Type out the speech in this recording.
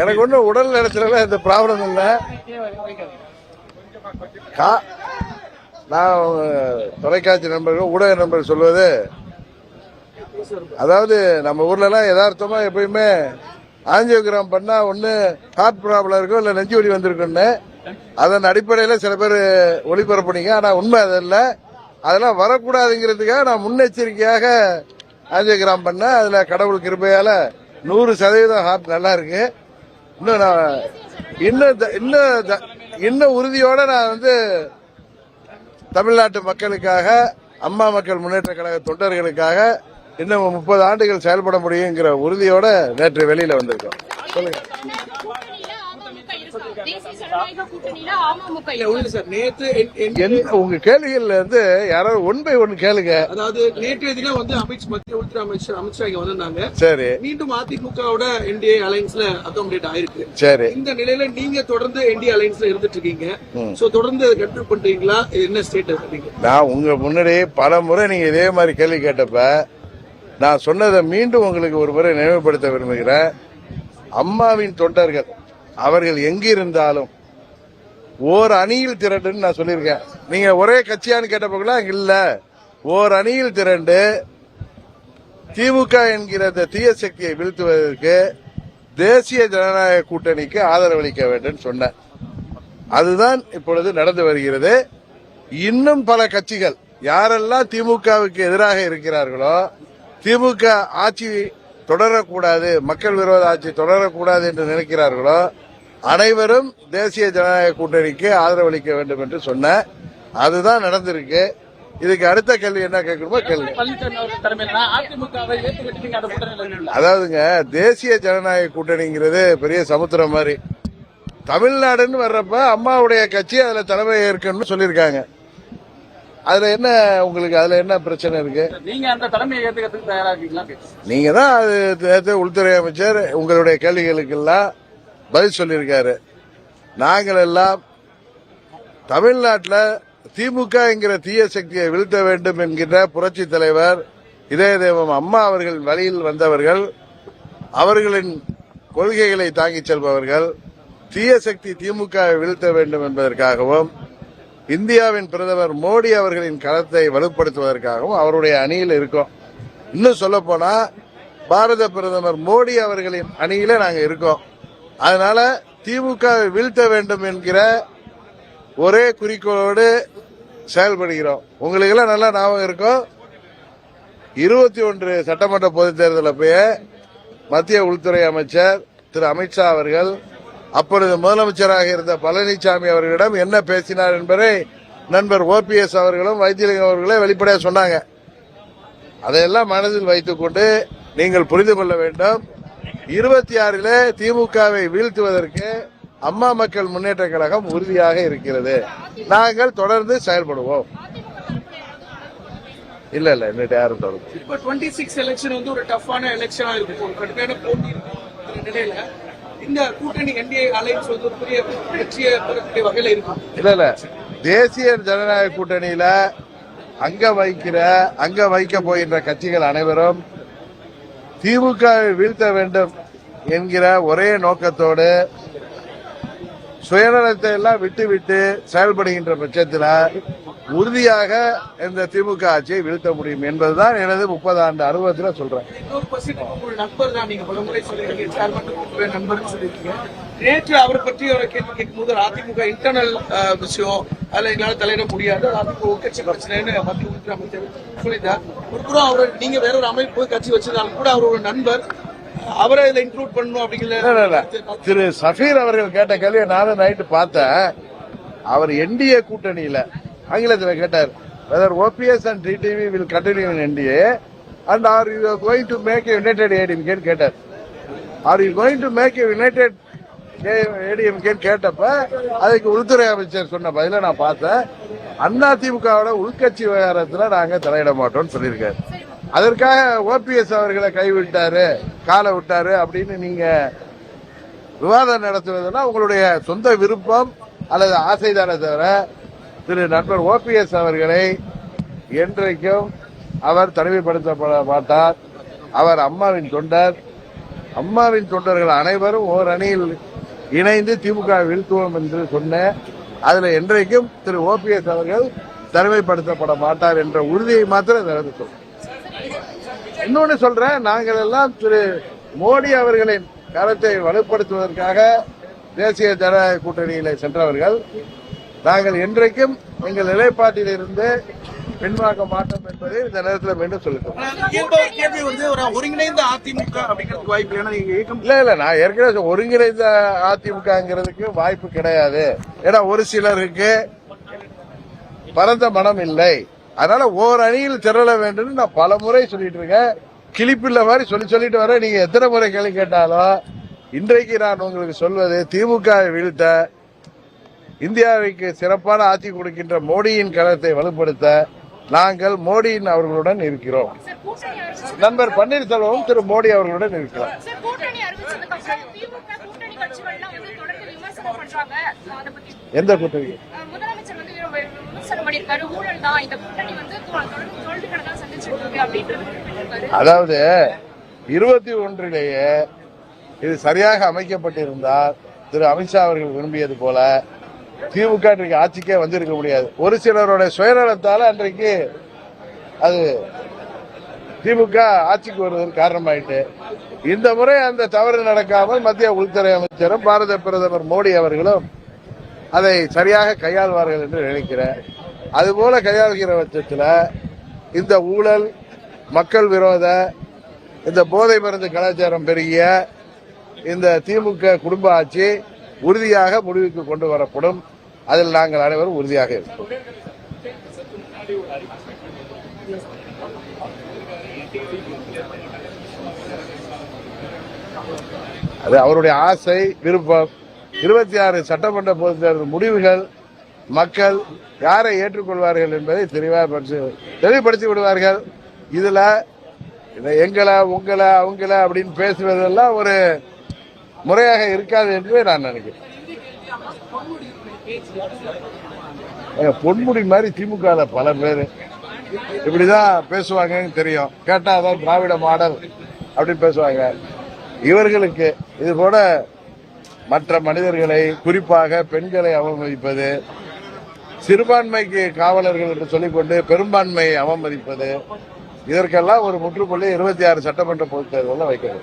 எனக்கு ஒன்றும் உடல் நலத்துல இந்த ப்ராப்ளம் இல்லை. நான் தொலைக்காட்சி நண்பர்கள் ஊடக நண்பர்கள் சொல்வது, அதாவது நம்ம ஊர்ல எல்லாம் யதார்த்தமா எப்பயுமே ஆஞ்சியோகிராம் பண்ணா ஒண்ணு ஹார்ட் ப்ராப்ளம் இருக்கும், இல்ல நெஞ்சு வலி வந்திருக்குன்னு அதன் அடிப்படையில் சில பேர் ஒளிபரப்புனீங்க. ஆனா உண்மை அதல்ல. அதெல்லாம் வரக்கூடாதுங்கிறதுக்காக நான் முன்னெச்சரிக்கையாக ஆஞ்சியோகிராம் பண்ண, அதுல கடவுள் கிருபையால 100% ஹார்ட் நல்லா இருக்கு. இன்னும் உறுதியோட நான் தமிழ்நாட்டு மக்களுக்காக, அம்மா மக்கள் முன்னேற்ற கழக தொண்டர்களுக்காக இன்னும் 30 ஆண்டுகள் செயல்பட முடியுங்கிற உறுதியோட நேற்று வெளியில வந்திருக்கோம். சொல்லுங்க. உங்க கேள்விகள்ல யாராவது ஒன் பை ஒன் கேளுங்க. அதாவது நேற்றைய தினம் மத்திய உள்துறை அமைச்சர் அமித்ஷா இங்க வந்திருந்தாங்க. சரி. மீண்டும் அதிமுகவோட என்டிஏ அலைன்ஸ்ல அகாமடேட் ஆயிருக்கு. சரி. இந்த நிலையில நீங்க தொடர்ந்து என்டிஏ அலைன்ஸ்ல இருந்துட்டு இருக்கீங்க. சோ தொடர்ந்து கண்ட்ரோல் பண்றீங்களா? என்ன ஸ்டேட்டஸ் இருக்கீங்க? நான் உங்க முன்னாடி பல முறை நீங்க இதே மாதிரி கேள்வி கேட்டப்ப நான் சொன்னதை மீண்டும் உங்களுக்கு ஒரு முறை நினைவுபடுத்த விரும்புகிறேன். அம்மாவின் தொண்டர்கள் அவர்கள் எங்கிருந்தாலும் ஓர் அணியில் திரண்டுன்னு நான் சொல்லியிருக்கேன். நீங்க ஒரே கட்சியான்னு கேட்டப்ப இல்ல, ஓர் அணியில் திரண்டு திமுக என்கிற தீய சக்தியை வீழ்த்துவதற்கு தேசிய ஜனநாயக கூட்டணிக்கு ஆதரவளிக்க வேண்டும் சொன்னேன். அதுதான் இப்பொழுது நடந்து வருகிறது. இன்னும் பல கட்சிகள் யாரெல்லாம் திமுகவுக்கு எதிராக இருக்கிறார்களோ, திமுக ஆட்சி தொடரக்கூடாது, மக்கள் விரோத ஆட்சி தொடரக்கூடாது என்று நினைக்கிறார்களோ அனைவரும் தேசிய ஜனநாயக கூட்டணிக்கு ஆதரவளிக்க வேண்டும் என்று சொன்ன, அதுதான் நடந்திருக்கு. இதுக்கு அடுத்த கேள்வி என்ன கேட்கணுமோ கேள்வி. அதாவதுங்க, தேசிய ஜனநாயக கூட்டணிங்கிறது பெரிய சமுத்திரம் மாதிரி. தமிழ்நாடுன்னு வர்றப்ப அம்மாவுடைய கட்சி அதுல தலைமை ஏற்கனவே சொல்லியிருக்காங்க. அதுல என்ன உங்களுக்கு அதுல என்ன பிரச்சனை இருக்கு? நீங்க அந்த தலைமையை ஏத்துக்கிறதுக்கு தயாரா இருக்கீங்களா? நீங்க தான் அது உள்துறை அமைச்சர் உங்களுடைய கேள்விகளுக்கெல்லாம் பதில் சொல்லியிருக்காரு. நாங்கள் எல்லாம் தமிழ்நாட்டில் திமுக என்கிற தீய சக்தியை வீழ்த்த வேண்டும் என்கின்ற புரட்சி தலைவர் இதய தெய்வம் அம்மா அவர்கள் வழியில் வந்தவர்கள், அவர்களின் கொள்கைகளை தாங்கிச் செல்பவர்கள். தீய சக்தி திமுகவை வீழ்த்த வேண்டும் என்பதற்காகவும் இந்தியாவின் பிரதமர் மோடி அவர்களின் களத்தை வலுப்படுத்துவதற்காகவும் அவருடைய அணியில் இருக்கோம். இன்னும் சொல்ல போனா பாரத பிரதமர் மோடி அவர்களின் அணியில நாங்க இருக்கோம். அதனால திமுகவை வீழ்த்த வேண்டும் என்கிற ஒரே குறிக்கோளோடு செயல்படுகிறோம். உங்களுக்கு எல்லாம் நல்லா ஞாபகம் இருக்கும், 21 சட்டமன்ற பொதுத் தேர்தல் அப்பயே மத்திய உள்துறை அமைச்சர் திரு அமித்ஷா அவர்கள் அப்பொழுது முதலமைச்சராக இருந்த பழனிசாமி அவர்களிடம் என்ன பேசினார் என்பதை நண்பர் OPS அவர்களும் வைத்தியலிங்கம் அவர்களே வெளிப்படையாக சொன்னாங்க. அதையெல்லாம் மனதில் வைத்துக் கொண்டு நீங்கள் புரிந்து கொள்ள வேண்டும், 26 திமுகவை வீழ்த்துவதற்கு அம்மா மக்கள் முன்னேற்ற கழகம் உறுதியாக இருக்கிறது. நாங்கள் தொடர்ந்து செயல்படுவோம். இல்ல இன்னும் யாரும் தொடரும். இப்ப 26 எலெக்ஷன் ஒரு டஃப்பான எலெக்ஷனா இருக்கும், கடுமையான போட்டி நிலையில இந்த கூட்டணி என்டிஏ அலைன்ஸ் ஒரு பெரிய வெற்றியை பெறக்கூடிய வகையில இருக்கும். இல்ல தேசிய ஜனநாயக கூட்டணியில அங்க வைக்க போகின்ற கட்சிகள் அனைவரும் திமுகவை வீழ்த்த வேண்டும் என்கிற ஒரே நோக்கத்தோடு சுயநலத்தை எல்லாம் விட்டு செயல்படுகின்ற பட்சத்தில் உறுதியாக இந்த திமுக ஆட்சியை வீழ்த்த முடியும் என்பதுதான் எனது 30 ஆண்டு அனுபவத்தில் சொல்றேன். நேற்று அவரை பற்றி கேள்வி கேட்கும்போது அதிமுக இன்டர்னல் விஷயம் அதுல எங்களால தலையிட முடியாது, அதிமுக உட்கட்சி பிரச்சனைன்னு மத்திய உள்துறை அமைச்சர் சொல்லிட்டார். ஒரு நீங்க வேற ஒரு அமைப்பு கட்சி வச்சிருந்தாலும் கூட அவர் ஒரு நண்பர், அவரை இதுல இன்க்ளூட் பண்ணணும் அப்படிங்கிற திரு சஃபீர் அவர்கள் கேட்ட கேள்வியை நானும் நைட்டு பார்த்தேன். அவர் என்டிஏ கூட்டணியில ஆங்கிலத்தில் கேட்டார், whether OPS and TTV will continue in NDA and are you going to make a united ADMK கேட்டார். Are you going to make a united ADMK கேட்டப்ப அதுக்கு உள்துறை அமைச்சர் சொன்ன பதில நான் பார்த்தேன். அதிமுகவோட உள்கட்சி விவகாரத்தில் நாங்க தலையிட மாட்டோம்னு சொல்லியிருக்காரு. அதற்காக OPS அவர்களை கைவிட்டாரு, காலை விட்டாரு அப்படின்னு நீங்க விவாதம் நடத்துவதெல்லாம் உங்களுடைய சொந்த விருப்பம் அல்லது ஆசைதானே தவிர திரு நண்பர் OPS அவர்களை என்றைக்கும் அவர் தனிமைப்படுத்தப்பட மாட்டார். அவர் அம்மாவின் தொண்டர். அம்மாவின் தொண்டர்கள் அனைவரும் ஓர் அணியில் இணைந்து திமுக வீழ்த்துவோம் என்று சொன்ன அதுல என்றைக்கும் திரு ஓபிஎஸ் அவர்கள் தனிமைப்படுத்தப்பட மாட்டார் என்ற உறுதியை மாத்திரம் சொல்றேன். இன்னொன்னு சொல்றேன், நாங்கள் எல்லாம் திரு மோடி அவர்களின் கருத்தை வலுப்படுத்துவதற்காக தேசிய ஜனநாயக கூட்டணியில சென்றவர்கள். நாங்கள் என்றைக்கும் எங்கள் நிலைப்பாட்டில் இருந்து பின்வாங்க மாட்டோம் என்பதை இந்த நேரத்தில் மீண்டும் சொல்லுகிறோம். ஒருங்கிணைந்த அதிமுக அப்படிங்கிறதுக்கு வாய்ப்பு இல்ல நான் ஏற்கனவே ஒருங்கிணைந்த அதிமுகங்கிறதுக்கு வாய்ப்பு கிடையாது. ஏன்னா ஒரு சிலருக்கு பரந்த மனம் இல்லை. அதனால ஓர் அணியில் திரள வேண்டும் நான் பல முறை சொல்லிட்டு இருக்கேன். கிளிப்பில்ல மாதிரி சொல்லிட்டு வரேன். நீங்க எத்தனை முறை கேள்வி கேட்டாலும் இன்றைக்கு நான் உங்களுக்கு சொல்வது, திமுக வீழ்த்த இந்தியாவுக்கு சிறப்பான ஆட்சி கொடுக்கின்ற மோடியின் கருத்தை வலுப்படுத்த நாங்கள் மோடியின் அவர்களுடன் இருக்கிறோம். நண்பர் பன்னீர்செல்வம் திரு மோடி அவர்களுடன் இருக்கிறார். எந்த கூட்டணி? அதாவது 21 இது சரியாக அமைக்கப்பட்டிருந்தால் திரு அமித்ஷா அவர்கள் விரும்பியது போல திமுக இன்றைக்கு ஆட்சிக்கே வந்திருக்க முடியாது. ஒரு சிலருடைய சுயநலத்தால அன்றைக்கு அது திமுக ஆட்சிக்கு வருவதற்கு காரணமாயிட்டு. இந்த முறை அந்த தவறு நடக்காமல் மத்திய உள்துறை அமைச்சரும் பாரத பிரதமர் மோடி அவர்களும் அதை சரியாக கையாள்வார்கள் என்று நினைக்கிறேன். அதுபோல கையாளுகிற பட்சத்தில் இந்த ஊழல், மக்கள் விரோத, இந்த போதை மருந்து கலாச்சாரம் பெருகிய இந்த திமுக குடும்ப ஆட்சி உறுதியாக முடிவுக்கு கொண்டு வரப்படும். அதில் நாங்கள் அனைவரும் உறுதியாக இருக்கோம். அது அவருடைய ஆசை, விருப்பம். 26 சட்டமன்ற பொதுத் தேர்தல் முடிவுகள் மக்கள் யாரை ஏற்றுக்கொள்வார்கள் என்பதை தெளிவுபடுத்தி விடுவார்கள். இதுல எங்களை உங்களை அவங்கள அப்படின்னு பேசுவதெல்லாம் ஒரு முறையாக இருக்காது என்று நான் நினைக்கிறேன். பொன்முடி மாதிரி திமுக பல பேர் இப்படிதான் பேசுவாங்கன்னு தெரியும். கேட்டா அதான் திராவிட மாடல் அப்படின்னு பேசுவாங்க. இவர்களுக்கு இது போல மற்ற மனிதர்களை, குறிப்பாக பெண்களை அவமதிப்பது, சிறுபான்மைக்கு காவலர்கள் என்று சொல்லிக்கொண்டு பெரும்பான்மையை அவமதிப்பது, இதற்கெல்லாம் ஒரு முற்றுப்புள்ளி 26 சட்டமன்ற பொதுத் தேர்தலில் வைக்கிறது.